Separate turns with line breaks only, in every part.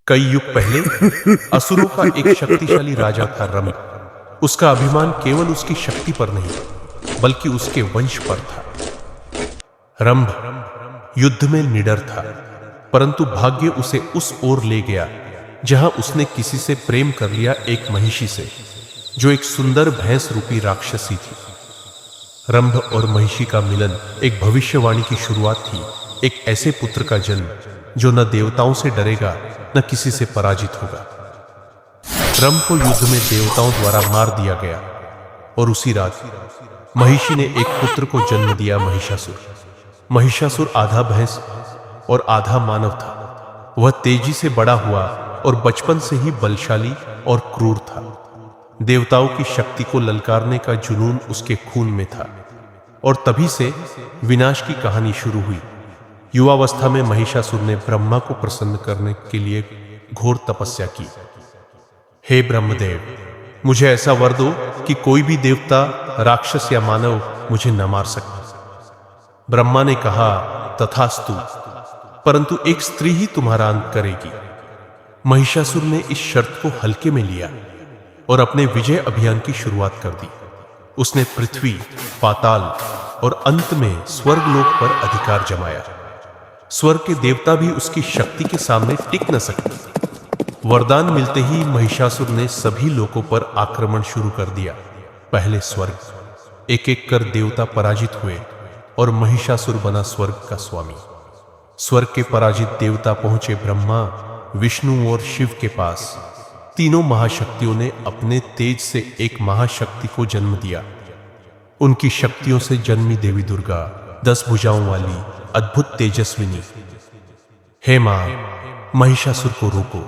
कई युग पहले असुरों का एक शक्तिशाली राजा था रंभ। उसका अभिमान केवल उसकी शक्ति पर नहीं बल्कि उसके वंश पर था। रंभ युद्ध में निडर था, परंतु भाग्य उसे उस ओर ले गया जहां उसने किसी से प्रेम कर लिया, एक महिषी से, जो एक सुंदर भैंस रूपी राक्षसी थी। रंभ और महिषी का मिलन एक भविष्यवाणी की शुरुआत थी, एक ऐसे पुत्र का जन्म जो न देवताओं से डरेगा न किसी से पराजित होगा। रंभ को युद्ध में देवताओं द्वारा मार दिया गया और उसी रात महिषी ने एक पुत्र को जन्म दिया, महिषासुर। महिषासुर आधा भैंस और आधा मानव था। वह तेजी से बड़ा हुआ और बचपन से ही बलशाली और क्रूर था। देवताओं की शक्ति को ललकारने का जुनून उसके खून में था और तभी से विनाश की कहानी शुरू हुई। युवावस्था में महिषासुर ने ब्रह्मा को प्रसन्न करने के लिए घोर तपस्या की। हे ब्रह्मदेव, मुझे ऐसा वर दो कि कोई भी देवता, राक्षस या मानव मुझे न मार सके। ब्रह्मा ने कहा, तथास्तु, परंतु एक स्त्री ही तुम्हारा अंत करेगी। महिषासुर ने इस शर्त को हल्के में लिया और अपने विजय अभियान की शुरुआत कर दी। उसने पृथ्वी, पाताल और अंत में स्वर्गलोक पर अधिकार जमाया। स्वर्ग के देवता भी उसकी शक्ति के सामने टिक न सके। वरदान मिलते ही महिषासुर ने सभी लोकों पर आक्रमण शुरू कर दिया। पहले स्वर्ग, एक एक कर देवता पराजित हुए और महिषासुर बना स्वर्ग का स्वामी। स्वर्ग के पराजित देवता पहुंचे ब्रह्मा, विष्णु और शिव के पास। तीनों महाशक्तियों ने अपने तेज से एक महाशक्ति को जन्म दिया। उनकी शक्तियों से जन्मी देवी दुर्गा, 10 भुजाओं वाली अद्भुत तेजस्विनी। हे मां, महिषासुर को रोको,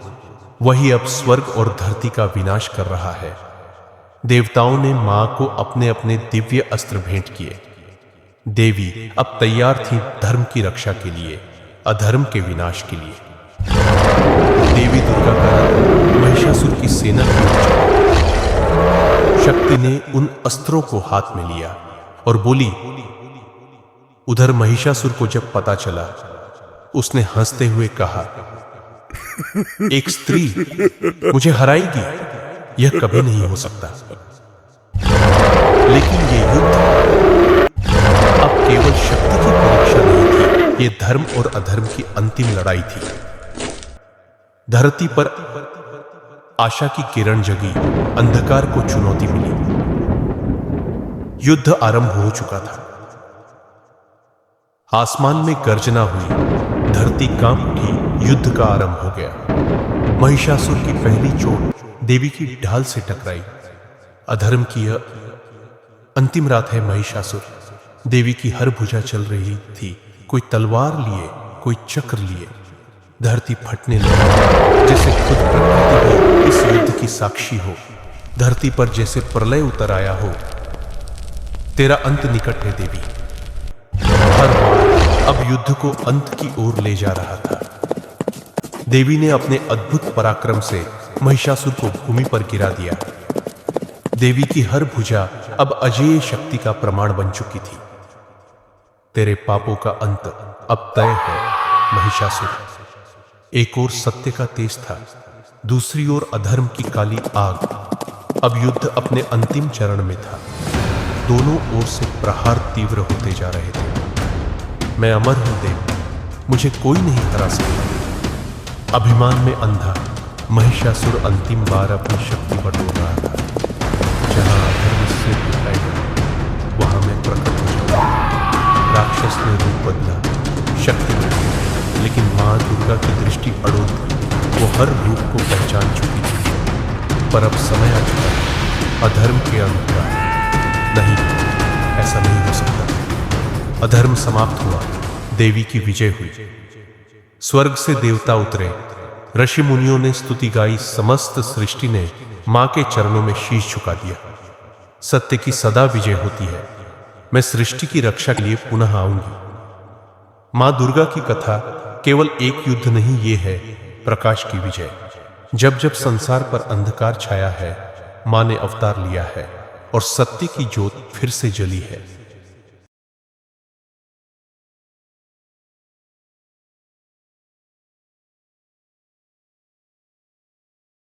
वही अब स्वर्ग और धरती का विनाश कर रहा है। देवताओं ने मां को अपने अपने दिव्य अस्त्र भेंट किए। देवी अब तैयार थी धर्म की रक्षा के लिए, अधर्म के विनाश के लिए। देवी दुर्गा का रथ महिषासुर की सेना की ओर चला। शक्ति ने उन अस्त्रों को हाथ में लिया और बोली। उधर महिषासुर को जब पता चला, उसने हंसते हुए कहा, एक स्त्री मुझे हराएगी, यह कभी नहीं हो सकता। लेकिन यह युद्ध अब केवल शक्ति की परीक्षा नहीं थी, यह धर्म और अधर्म की अंतिम लड़ाई थी। धरती पर आशा की किरण जगी, अंधकार को चुनौती मिली। युद्ध आरंभ हो चुका था। आसमान में गर्जना हुई, धरती कांप उठी, युद्ध का आरंभ हो गया। महिषासुर की पहली चोट देवी की ढाल से टकराई। अधर्म की यह अंतिम रात है महिषासुर। देवी की हर भुजा चल रही थी, कोई तलवार लिए, कोई चक्र लिए। धरती फटने लगी, जैसे खुद प्रकृति भी इस युद्ध की साक्षी हो। धरती पर जैसे प्रलय उतर आया हो। तेरा अंत निकट है देवी। हर बार अब युद्ध को अंत की ओर ले जा रहा था। देवी ने अपने अद्भुत पराक्रम से महिषासुर को भूमि पर गिरा दिया। देवी की हर भुजा अब अजेय शक्ति का प्रमाण बन चुकी थी। तेरे पापों का अंत अब तय है महिषासुर। एक ओर सत्य का तेज था, दूसरी ओर अधर्म की काली आग। अब युद्ध अपने अंतिम चरण में था। दोनों ओर से प्रहार तीव्र होते जा रहे थे। मैं अमर हूं देव, मुझे कोई नहीं हरा सकता। अभिमान में अंधा महिषासुर अंतिम बार अपनी शक्ति बटोर रहा था। जहां अधर्म से दिखाएगा, वहां मैं प्रकट हो जाऊंगा। राक्षस ने रूप बदला, शक्ति बदली, लेकिन मां दुर्गा की दृष्टि अड़ोद थी। वो हर रूप को पहचान चुकी थी। पर अब समय आ चुका है अधर्म के अंत का। नहीं, ऐसा नहीं हो सकता। अधर्म समाप्त हुआ, देवी की विजय हुई। स्वर्ग से देवता उतरे, ऋषि मुनियों ने स्तुति गाई। समस्त सृष्टि ने मां के चरणों में शीश झुका दिया। सत्य की सदा विजय होती है। मैं सृष्टि की रक्षा के लिए पुनः आऊंगी। मां दुर्गा की कथा केवल एक युद्ध नहीं, ये है प्रकाश की विजय। जब जब संसार पर अंधकार छाया है, मां ने अवतार लिया है और सत्य की ज्योत फिर से जली है।